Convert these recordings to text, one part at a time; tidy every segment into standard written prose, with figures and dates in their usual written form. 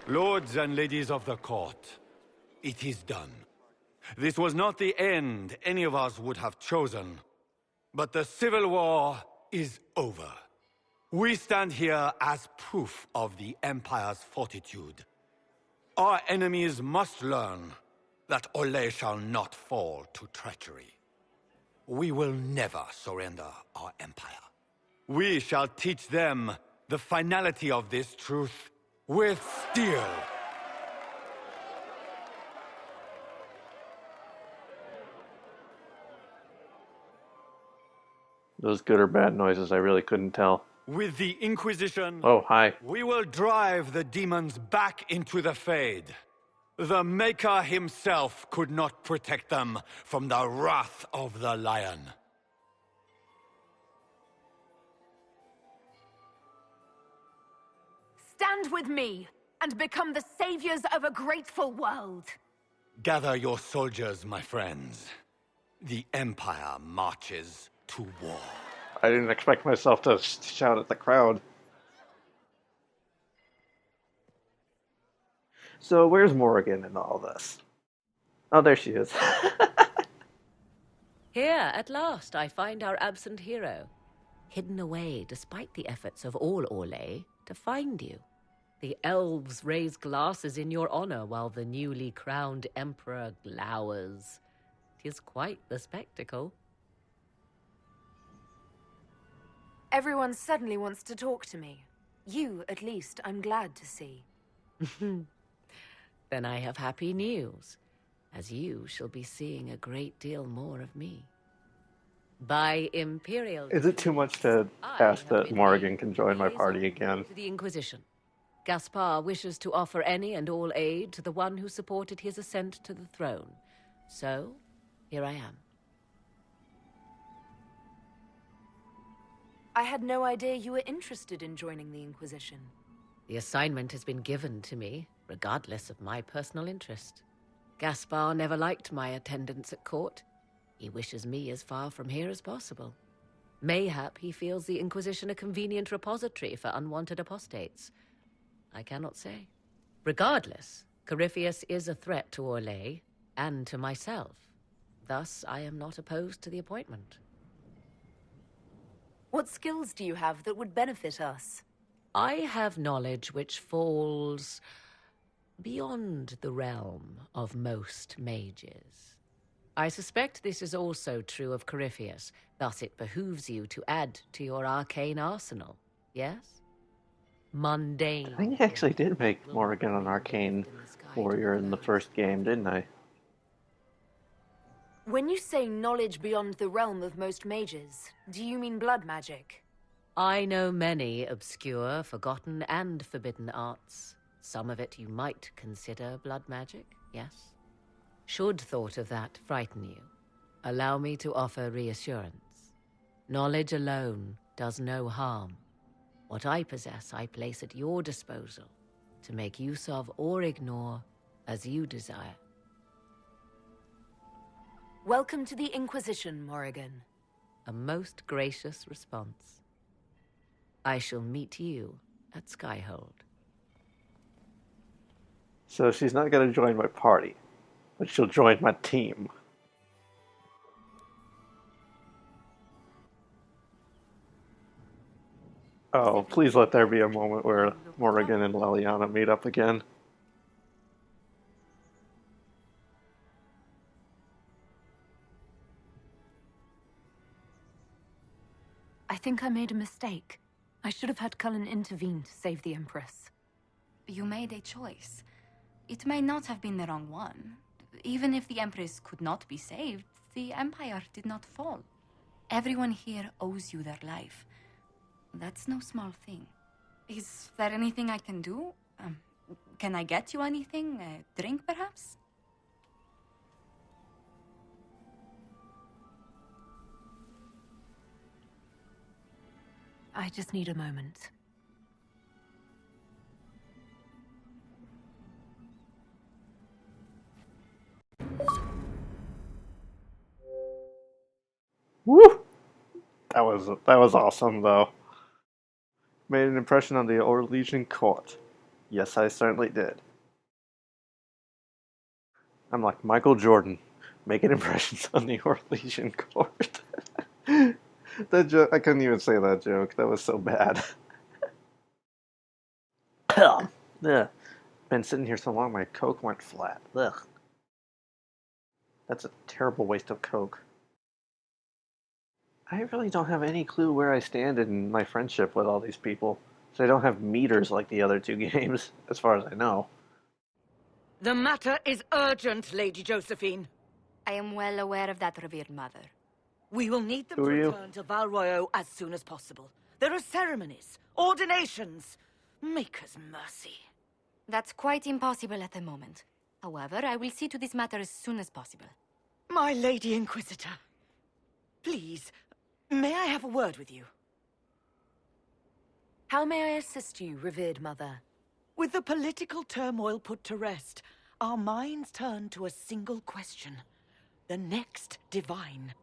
Lords and ladies of the court, it is done. This was not the end any of us would have chosen, but the Civil War is over. We stand here as proof of the Empire's fortitude. Our enemies must learn that Olay shall not fall to treachery. We will never surrender our Empire. We shall teach them the finality of this truth with steel. Those good or bad noises, I really couldn't tell. With the Inquisition, Oh, hi. we will drive the demons back into the Fade. The Maker himself could not protect them from the wrath of the Lion. Stand with me and become the saviors of a grateful world. Gather your soldiers, my friends. The Empire marches to war. I didn't expect myself to shout at the crowd. So where's Morrigan in all this? Oh, there she is. Here, at last, I find our absent hero, hidden away despite the efforts of all Orlais to find you. The elves raise glasses in your honor while the newly crowned emperor glowers. 'Tis quite the spectacle. Everyone suddenly wants to talk to me. You, at least, I'm glad to see. Then I have happy news, as you shall be seeing a great deal more of me. By Imperial... Is it too much to ask that Morrigan can join my party again? To the Inquisition. Gaspar wishes to offer any and all aid to the one who supported his ascent to the throne. So, here I am. I had no idea you were interested in joining the Inquisition. The assignment has been given to me, regardless of my personal interest. Gaspar never liked my attendance at court. He wishes me as far from here as possible. Mayhap he feels the Inquisition a convenient repository for unwanted apostates. I cannot say. Regardless, Corypheus is a threat to Orlais and to myself. Thus, I am not opposed to the appointment. What skills do you have that would benefit us? I have knowledge which falls beyond the realm of most mages. I suspect this is also true of Corypheus, thus it behooves you to add to your arcane arsenal, yes? Mundane. I think I actually did make Morrigan an arcane warrior in the first game, didn't I? When you say knowledge beyond the realm of most mages, do you mean blood magic? I know many obscure, forgotten, and forbidden arts. Some of it you might consider blood magic, yes? Should thought of that frighten you, allow me to offer reassurance. Knowledge alone does no harm. What I possess, I place at your disposal to make use of or ignore as you desire. Welcome to the Inquisition, Morrigan. A most gracious response. I shall meet you at Skyhold. So she's not going to join my party, but she'll join my team. Oh, please let there be a moment where Morrigan and Leliana meet up again. I think I made a mistake. I should have had Cullen intervene to save the Empress. You made a choice. It may not have been the wrong one. Even if the Empress could not be saved, the Empire did not fall. Everyone here owes you their life. That's no small thing. Is there anything I can do? Can I get you anything? A drink, perhaps? I just need a moment. Woo! That was awesome, though. Made an impression on the Orlesian court. Yes, I certainly did. I'm like Michael Jordan, making impressions on the Orlesian court. That joke, I couldn't even say that joke. That was so bad. Ugh. Been sitting here so long, my Coke went flat. Ugh. That's a terrible waste of Coke. I really don't have any clue where I stand in my friendship with all these people. So I don't have meters like the other two games, as far as I know. The matter is urgent, Lady Josephine. I am well aware of that, revered mother. We will need them Who to are you? return to Val Royeaux as soon as possible. There are ceremonies, ordinations. Maker's mercy. That's quite impossible at the moment. However, I will see to this matter as soon as possible. My Lady Inquisitor, please, may I have a word with you? How may I assist you, revered mother? With the political turmoil put to rest, our minds turn to a single question. The next divine.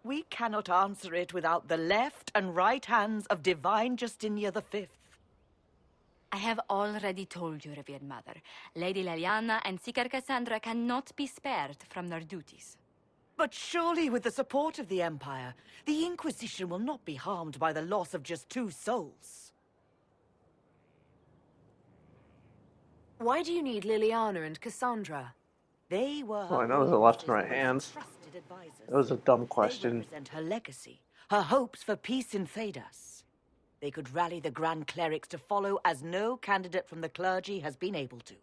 We cannot answer it without the left and right hands of Divine Justinia V. I have already told you, revered mother. Lady Leliana and Seeker Cassandra cannot be spared from their duties. But surely with the support of the Empire, the Inquisition will not be harmed by the loss of just 2 souls. Why do you need Liliana and Cassandra? They were Well, I her know there's a left and most right hands. trusted advisors. That was a dumb They question. represent her legacy, her hopes for peace in Thedas. They could rally the Grand Clerics to follow as no candidate from the clergy has been able to.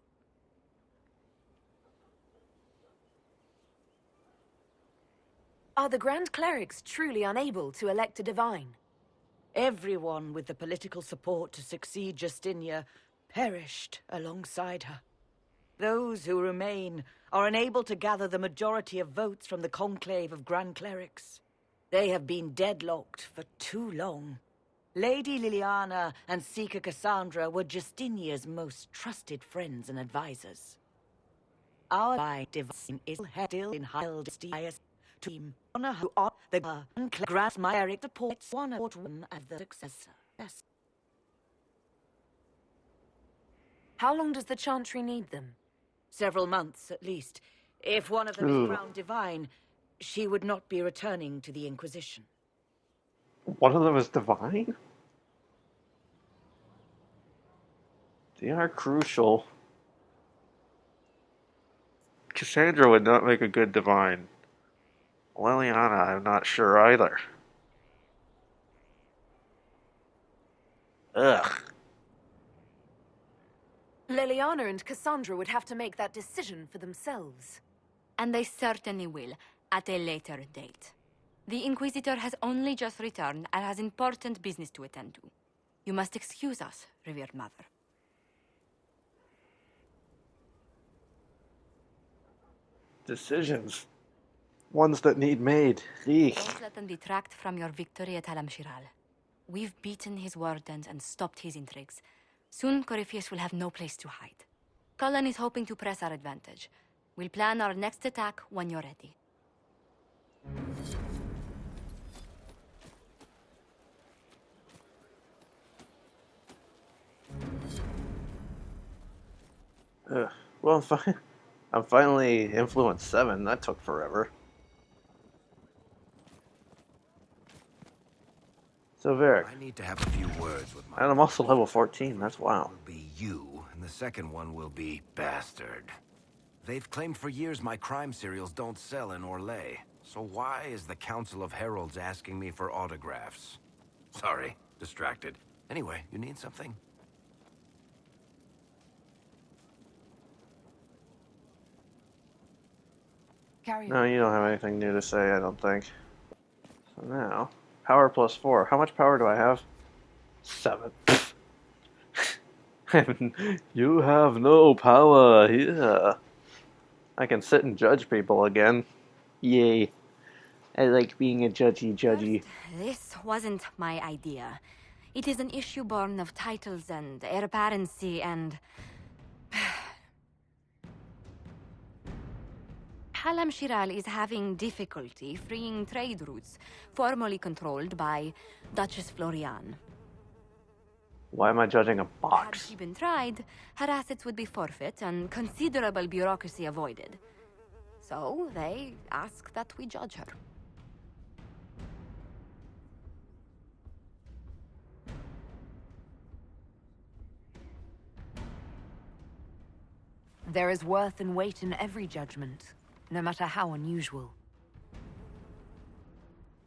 Are the Grand Clerics truly unable to elect a divine? Everyone with the political support to succeed Justinia perished alongside her. Those who remain are unable to gather the majority of votes from the conclave of Grand Clerics. They have been deadlocked for too long. Lady Liliana and Seeker Cassandra were Justinia's most trusted friends and advisors. Our divine is still in Justia's team. Honor who are the Grand Myric supports one as the successor. Yes. How long does the Chantry need them? Several months, at least. If one of them Ooh. is crowned divine, she would not be returning to the Inquisition. One of them is divine? They are crucial. Cassandra would not make a good divine. Liliana, I'm not sure either. Ugh. Liliana and Cassandra would have to make that decision for themselves. And they certainly will, at a later date. The Inquisitor has only just returned and has important business to attend to. You must excuse us, revered mother. Decisions. Ones that need made. Eek. Don't let them detract from your victory at Alam-Shiral. We've beaten his wardens and stopped his intrigues. Soon, Corypheus will have no place to hide. Cullen is hoping to press our advantage. We'll plan our next attack when you're ready. Well, I'm finally influence 7. That took forever. So, Varric. I need to have a few words with my... And I'm also level 14. That's wow. will be you, and the second one will be Bastard. They've claimed for years my crime serials don't sell in Orlais. So why is the Council of Heralds asking me for autographs? Sorry, distracted. Anyway, you need something? Carry on. No, you don't have anything new to say, I don't think. So now, power plus 4. How much power do I have? 7. You have no power. Yeah. I can sit and judge people again. Yay. I like being a judgy. First, this wasn't my idea. It is an issue born of titles and heir apparency and... Alam-Shiral is having difficulty freeing trade routes formerly controlled by Duchess Florian. Why am I judging a Had box? she been tried, her assets would be forfeit and considerable bureaucracy avoided. So they ask that we judge her. There is worth and weight in every judgment, no matter how unusual.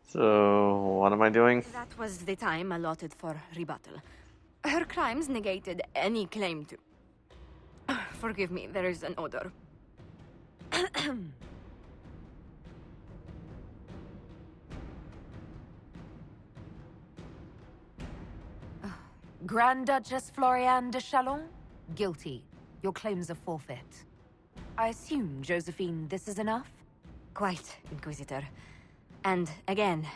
So, what am I doing? That was the time allotted for rebuttal. Her crimes negated any claim to... Forgive me, there is an odor. Grand Duchess Floriane de Chalon? Guilty. Your claims are forfeit. I assume, Josephine, this is enough? Quite, Inquisitor. And again,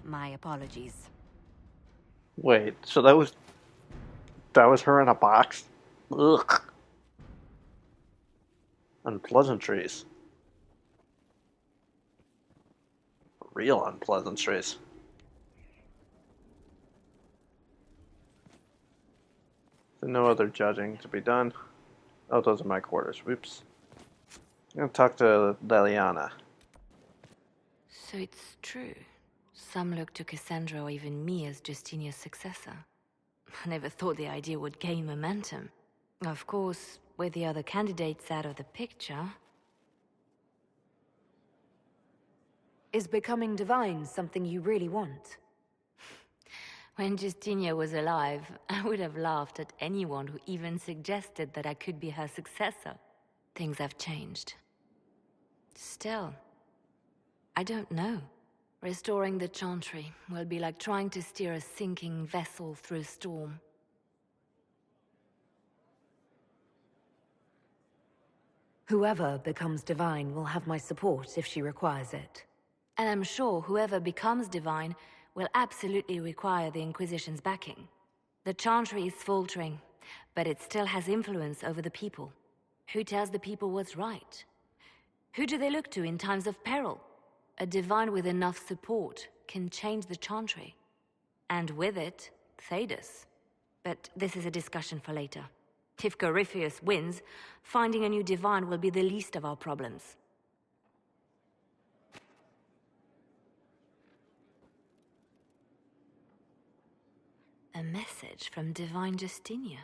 my apologies. Wait, so that was her in a box? Ugh. Unpleasantries. Real unpleasantries. So no other judging to be done. Oh, those are my quarters. Whoops. I'm gonna talk to Leliana. So it's true. Some look to Cassandra or even me as Justinia's successor. I never thought the idea would gain momentum. Of course, with the other candidates out of the picture... Is becoming divine something you really want? When Justinia was alive, I would have laughed at anyone who even suggested that I could be her successor. Things have changed. Still, I don't know. Restoring the Chantry will be like trying to steer a sinking vessel through a storm. Whoever becomes divine will have my support if she requires it. And I'm sure whoever becomes divine will absolutely require the Inquisition's backing. The Chantry is faltering, but it still has influence over the people. Who tells the people what's right? Who do they look to in times of peril? A divine with enough support can change the Chantry. And with it, Thedas. But this is a discussion for later. If Corypheus wins, finding a new divine will be the least of our problems. A message from Divine Justinia.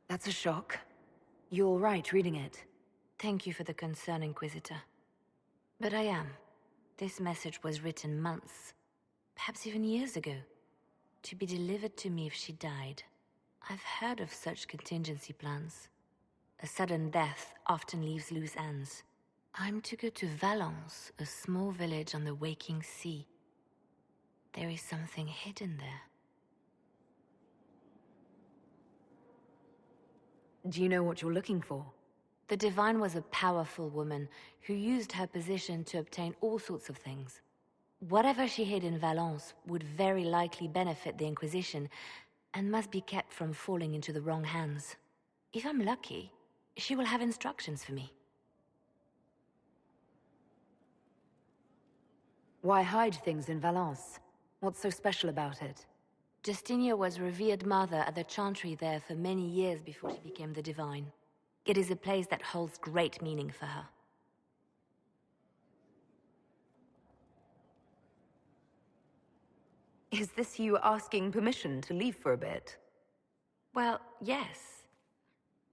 That's a shock. You're all right reading it. Thank you for the concern, Inquisitor. But I am. This message was written months, perhaps even years ago, to be delivered to me if she died. I've heard of such contingency plans. A sudden death often leaves loose ends. I'm to go to Valence, a small village on the waking sea. There is something hidden there. Do you know what you're looking for? The Divine was a powerful woman who used her position to obtain all sorts of things. Whatever she hid in Valence would very likely benefit the Inquisition and must be kept from falling into the wrong hands. If I'm lucky, she will have instructions for me. Why hide things in Valence? What's so special about it? Justinia was revered mother at the Chantry there for many years before she became the Divine. It is a place that holds great meaning for her. Is this you asking permission to leave for a bit? Well, yes.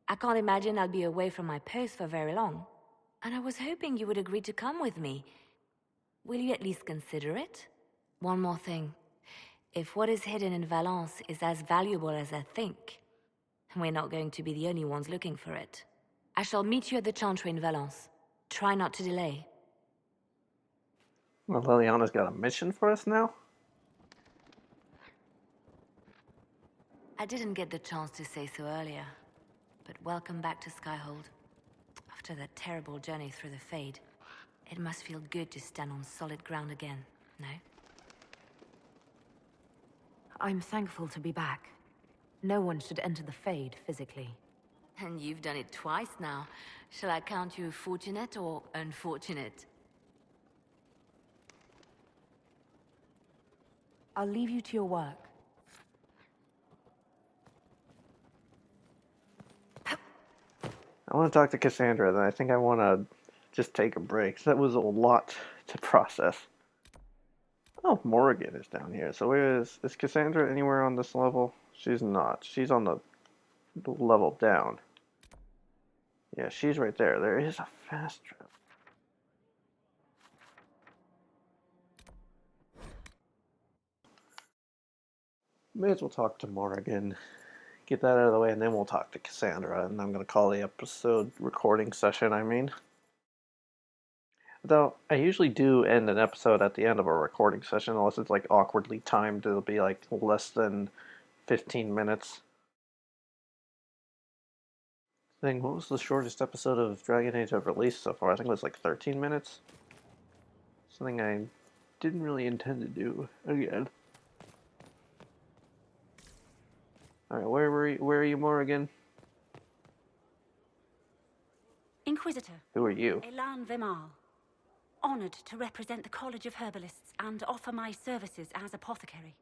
I can't imagine I'll be away from my post for very long. And I was hoping you would agree to come with me. Will you at least consider it? One more thing. If what is hidden in Valence is as valuable as I think, we're not going to be the only ones looking for it. I shall meet you at the Chantry in Valence. Try not to delay. Well, Leliana's got a mission for us now? I didn't get the chance to say so earlier, but welcome back to Skyhold. After that terrible journey through the Fade, it must feel good to stand on solid ground again, no? I'm thankful to be back. No one should enter the Fade physically. And you've done it twice now. Shall I count you fortunate or unfortunate? I'll leave you to your work. I want to talk to Cassandra, then I think I want to just take a break. That was a lot to process. Oh, Morrigan is down here. So where is Cassandra anywhere on this level? She's not. She's on the level down. Yeah, she's right there. There is a fast travel. May as well talk to Morrigan. Get that out of the way, and then we'll talk to Cassandra. And I'm going to call the episode recording session, I mean. Though, I usually do end an episode at the end of a recording session, unless it's like awkwardly timed. It'll be like less than 15 minutes. What was the shortest episode of Dragon Age I've released so far? I think it was like 13 minutes. Something I didn't really intend to do again. Alright, where are you, Morrigan? Inquisitor. Who are you? Elan Vimal. Honored to represent the College of Herbalists and offer my services as apothecary.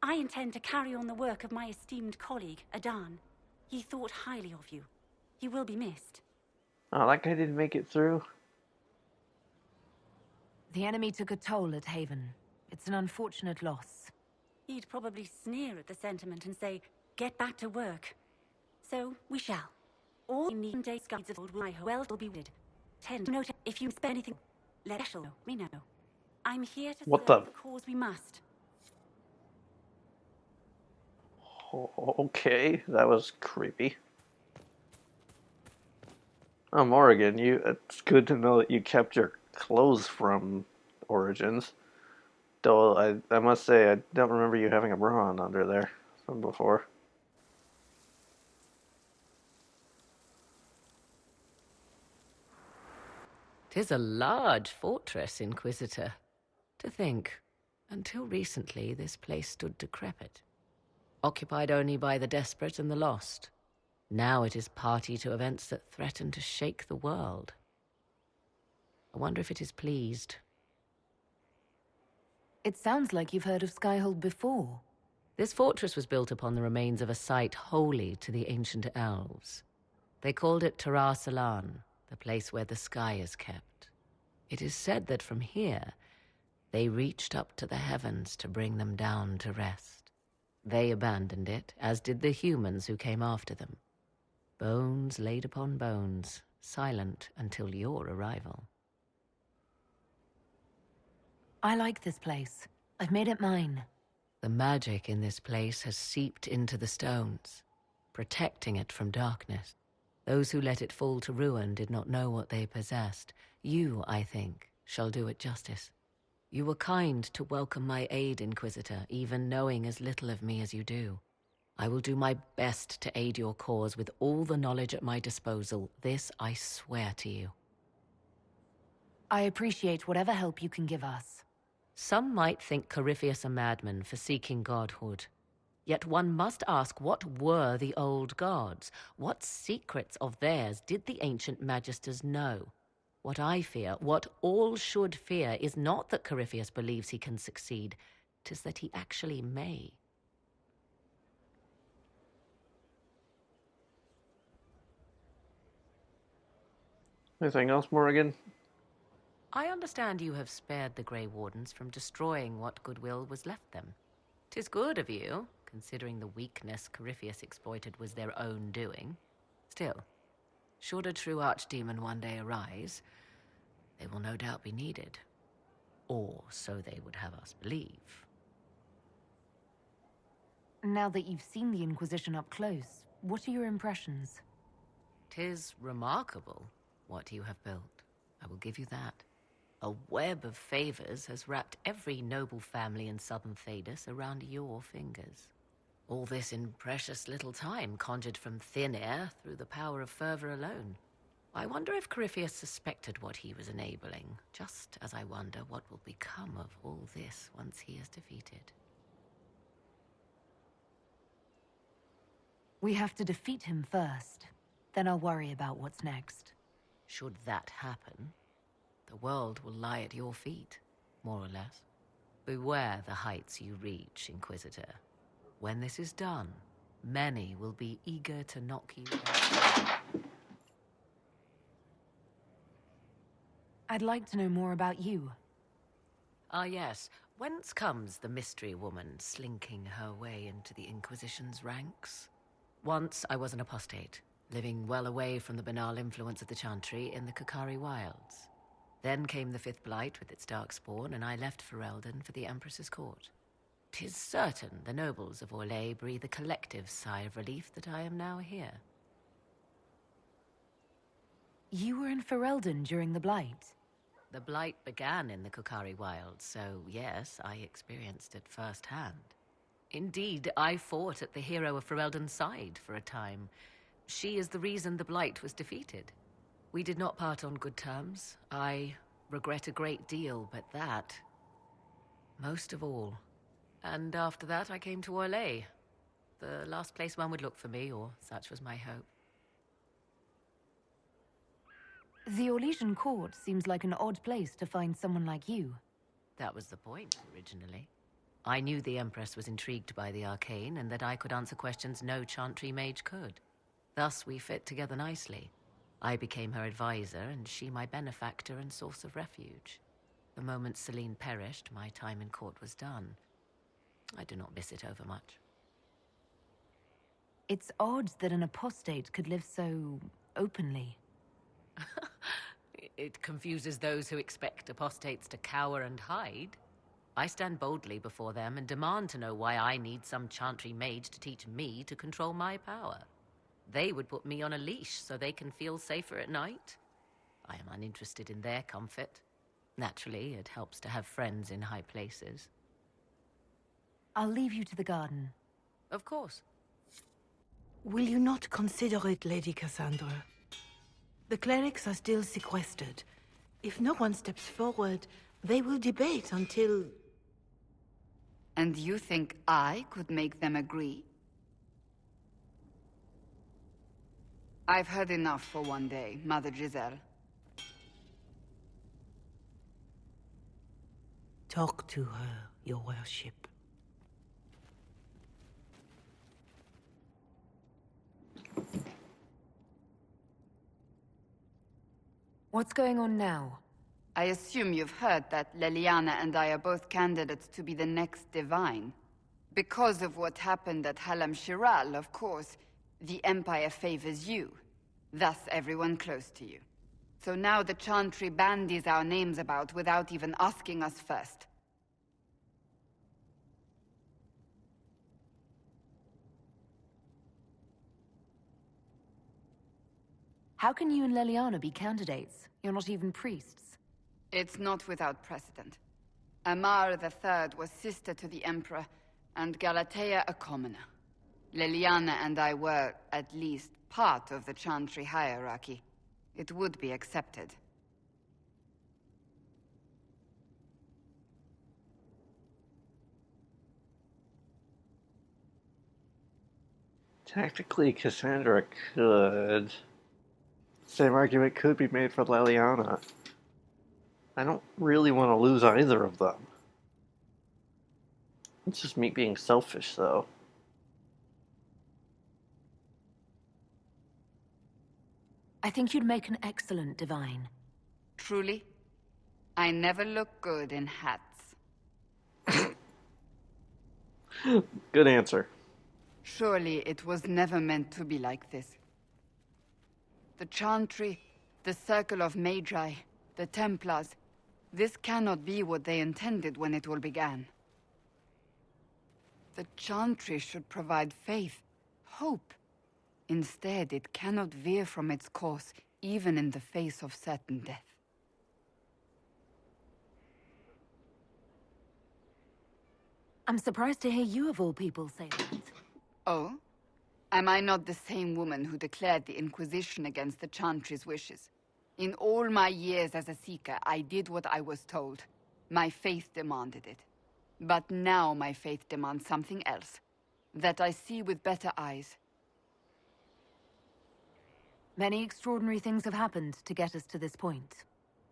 I intend to carry on the work of my esteemed colleague, Adan. He thought highly of you. He will be missed. Oh, that guy didn't make it through? The enemy took a toll at Haven. It's an unfortunate loss. He'd probably sneer at the sentiment and say, get back to work. So, we shall. All need days guides of old my well will be wooded. Tend to note if you spend anything, let me know. I'm here to What serve the- the cause we must. Okay, that was creepy. Oh, Morrigan, it's good to know that you kept your clothes from Origins. Though, I must say, I don't remember you having a bra on under there from before. "'Tis a large fortress, Inquisitor. To think, until recently this place stood decrepit, occupied only by the desperate and the lost. Now it is party to events that threaten to shake the world. I wonder if it is pleased." It sounds like you've heard of Skyhold before. This fortress was built upon the remains of a site holy to the ancient elves. They called it Tarar Salan, the place where the sky is kept. It is said that from here, they reached up to the heavens to bring them down to rest. They abandoned it, as did the humans who came after them. Bones laid upon bones, silent until your arrival. I like this place. I've made it mine. The magic in this place has seeped into the stones, protecting it from darkness. Those who let it fall to ruin did not know what they possessed. You, I think, shall do it justice. You were kind to welcome my aid, Inquisitor, even knowing as little of me as you do. I will do my best to aid your cause with all the knowledge at my disposal. This I swear to you. I appreciate whatever help you can give us. Some might think Corypheus a madman for seeking godhood. Yet one must ask, what were the old gods? What secrets of theirs did the ancient magisters know? What I fear, what all should fear, is not that Corypheus believes he can succeed. 'Tis that he actually may. Anything else, Morrigan? I understand you have spared the Grey Wardens from destroying what goodwill was left them. 'Tis good of you, considering the weakness Corypheus exploited was their own doing. Still, should a true archdemon one day arise, they will no doubt be needed. Or so they would have us believe. Now that you've seen the Inquisition up close, what are your impressions? 'Tis remarkable what you have built. I will give you that. A web of favors has wrapped every noble family in southern Thedas around your fingers. All this in precious little time, conjured from thin air through the power of fervor alone. I wonder if Corypheus suspected what he was enabling, just as I wonder what will become of all this once he is defeated. We have to defeat him first. Then I'll worry about what's next. Should that happen, the world will lie at your feet, more or less. Beware the heights you reach, Inquisitor. When this is done, many will be eager to knock you down. I'd like to know more about you. Ah, yes. Whence comes the mystery woman slinking her way into the Inquisition's ranks? Once I was an apostate, living well away from the banal influence of the Chantry in the Kukari wilds. Then came the Fifth Blight with its darkspawn, and I left Ferelden for the Empress's court. 'Tis certain the nobles of Orlais breathe a collective sigh of relief that I am now here. You were in Ferelden during the Blight. The Blight began in the Kukari wilds, so yes, I experienced it firsthand. Indeed, I fought at the hero of Ferelden's side for a time. She is the reason the Blight was defeated. We did not part on good terms. I regret a great deal, but that, most of all. And after that, I came to Orlais. The last place one would look for me, or such was my hope. The Orlesian court seems like an odd place to find someone like you. That was the point, originally. I knew the Empress was intrigued by the arcane, and that I could answer questions no Chantry mage could. Thus, we fit together nicely. I became her advisor, and she my benefactor and source of refuge. The moment Celine perished, my time in court was done. I do not miss it overmuch. It's odd that an apostate could live so openly. It confuses those who expect apostates to cower and hide. I stand boldly before them and demand to know why I need some Chantry mage to teach me to control my power. They would put me on a leash so they can feel safer at night. I am uninterested in their comfort. Naturally, it helps to have friends in high places. I'll leave you to the garden. Of course. Will you not consider it, Lady Cassandra? The clerics are still sequestered. If no one steps forward, they will debate until... And you think I could make them agree? I've heard enough for one day, Mother Giselle. Talk to her, your worship. What's going on now? I assume you've heard that Leliana and I are both candidates to be the next Divine. Because of what happened at Halam Shiral, of course, the Empire favors you. Thus everyone close to you. So now the Chantry bandies our names about without even asking us first. How can you and Leliana be candidates? You're not even priests. It's not without precedent. Amar III was sister to the Emperor, and Galatea a commoner. Leliana and I were, at least, part of the Chantry hierarchy. It would be accepted. Technically, Cassandra could... Same argument could be made for Leliana. I don't really want to lose either of them. It's just me being selfish, though. I think you'd make an excellent divine. Truly? I never look good in hats. Good answer. Surely it was never meant to be like this. The Chantry, the Circle of Magi, the Templars, this cannot be what they intended when it all began. The Chantry should provide faith, hope. Instead, it cannot veer from its course, even in the face of certain death. I'm surprised to hear you of all people say that. Oh? Am I not the same woman who declared the Inquisition against the Chantry's wishes? In all my years as a Seeker, I did what I was told. My faith demanded it. But now my faith demands something else. That I see with better eyes. Many extraordinary things have happened to get us to this point.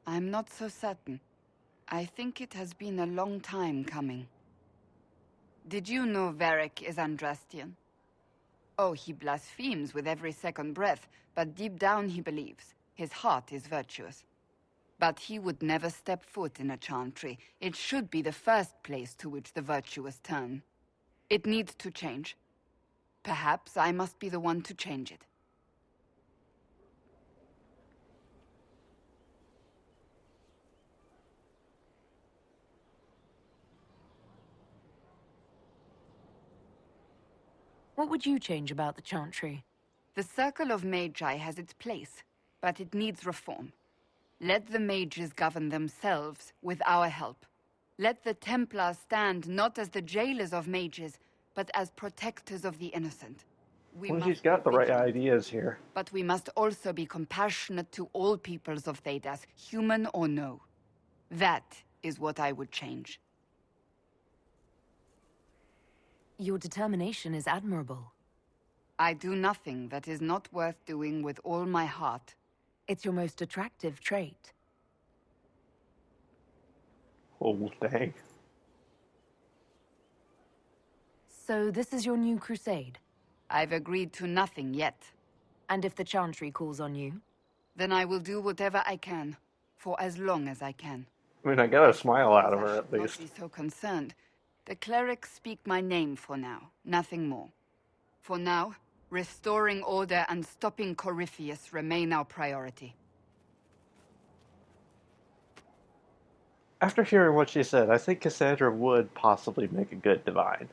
I'm not so certain. I think it has been a long time coming. Did you know Varric is Andrastian? Oh, he blasphemes with every second breath, but deep down he believes. His heart is virtuous. But he would never step foot in a chantry. It should be the first place to which the virtuous turn. It needs to change. Perhaps I must be the one to change it. What would you change about the Chantry? The Circle of Magi has its place, but it needs reform. Let the mages govern themselves with our help. Let the Templars stand not as the jailers of mages, but as protectors of the innocent. Well, she's got the right ideas here. But we must also be compassionate to all peoples of Thedas, human or no. That is what I would change. Your determination is admirable. I do nothing that is not worth doing with all my heart. It's your most attractive trait. Oh, dang. So this is your new crusade? I've agreed to nothing yet. And if the Chantry calls on you? Then I will do whatever I can, for as long as I can. I mean, I got a smile out of her, I at should least. not be so concerned. The clerics speak my name for now, nothing more. For now, restoring order and stopping Corypheus remain our priority. After hearing what she said, I think Cassandra would possibly make a good divine.